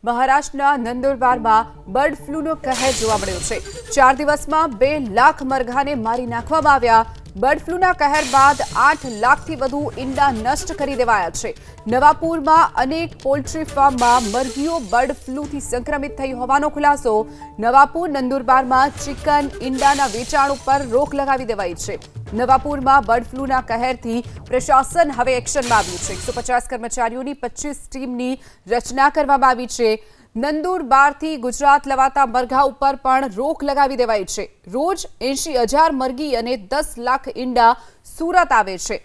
મહારાષ્ટ્રના નંદુરબારમાં બર્ડ ફ્લૂનો કહેર જોવા મળ્યો છે। 4 દિવસમાં 2 લાખ મરઘાને મારી નાખવામાં આવ્યા। બર્ડ ફ્લૂના કહેર બાદ 8 લાખથી વધુ ઈંડા નષ્ટ કરી દેવાયા છે। નવાપુરમાં અનેક પોલ્ટ્રી ફાર્મમાં મરઘીઓ બર્ડ ફ્લૂથી સંક્રમિત થઈ હોવાનો ખુલાસો। નવાપુર નંદુરબારમાં ચિકન ઈંડાના વેચાણ ઉપર રોક લગાવી દેવાઈ છે। નવાપુરમાં બર્ડ ફ્લૂના કહેરથી પ્રશાસન હવે એક્શનમાં આવ્યું છે। 150 કર્મચારીઓની 25 ટીમની રચના કરવામાં આવી છે। નંદુરબારથી ગુજરાત લવાતા મરઘા ઉપર પણ રોક લગાવી દેવાઈ છે। રોજ 80,000 મરઘી અને 10 લાખ ઈંડા સુરત આવે છે।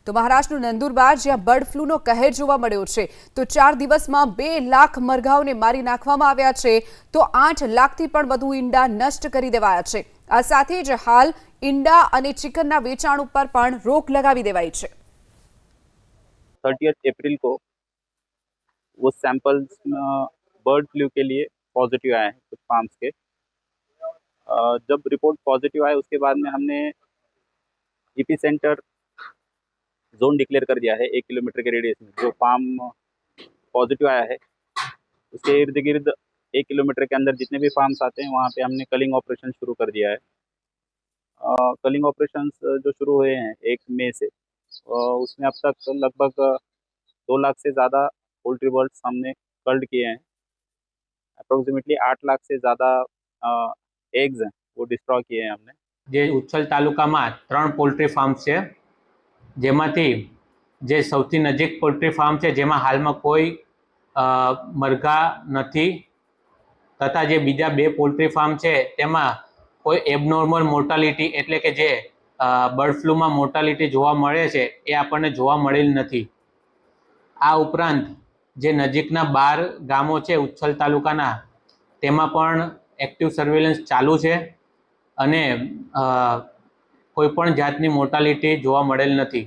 તો મહારાષ્ટ્રનું નંદુરબાર જ્યાં બર્ડ ફ્લૂનો કહેર જોવા મળ્યો છે તો 4 દિવસમાં 2 લાખ મરઘાઓને મારી નાખવામાં આવ્યા છે તો 8 લાખથી પણ વધુ ઈંડા નષ્ટ કરી દેવાયા છે। આ સાથે જ હાલ ઈંડા અને ચિકનના વેચાણ ઉપર પણ રોક લગાવી દેવાઈ છે। 30 अप्रैल को वो सैंपल्स बर्ड फ्लू के लिए पॉजिटिव आए हैं कुछ फार्म्स के। जब रिपोर्ट पॉजिटिव आए उसके बाद में हमने ईपी सेंटर जोन डिक्लेयर कर दिया है 1 किलोमीटर के रेडियस में। जो फार्म पॉजिटिव आया है उसके इर्द गिर्द 1 किलोमीटर के अंदर जितने भी फार्म्स आते हैं वहाँ पे हमने कलिंग ऑपरेशन शुरू कर दिया है। कलिंग ऑपरेशंस जो शुरू हुए हैं 1 मई से, उसमें अब तक लगभग 2 लाख से ज़्यादा पोल्ट्री बर्ड्स हमने कल्ड किए हैं। अप्रोक्सीमेटली 8 लाख से ज़्यादा एग्स हैं वो डिस्ट्रॉय किए हैं हमने। જે ઉચ્છલ તાલુકામાં 3 પોલ્ટ્રી ફાર્મ છે, જેમાંથી જે સૌથી નજીક પોલ્ટ્રી ફાર્મ છે જેમાં હાલમાં કોઈ મરઘા નથી, તથા જે બીજા 2 પોલ્ટ્રી ફાર્મ છે તેમાં કોઈ એબનોર્મલ મોર્ટાલિટી એટલે કે જે બર્ડ ફ્લૂમાં મોર્ટાલિટી જોવા મળે છે એ આપણને જોવા મળેલ નથી। આ ઉપરાંત જે નજીકના 12 ગામો છે ઉચ્છલ તાલુકાના તેમાં પણ એક્ટિવ સર્વેલન્સ ચાલુ છે અને કોઈ પણ જાતની મોર્ટાલિટી જોવા મળેલ નથી।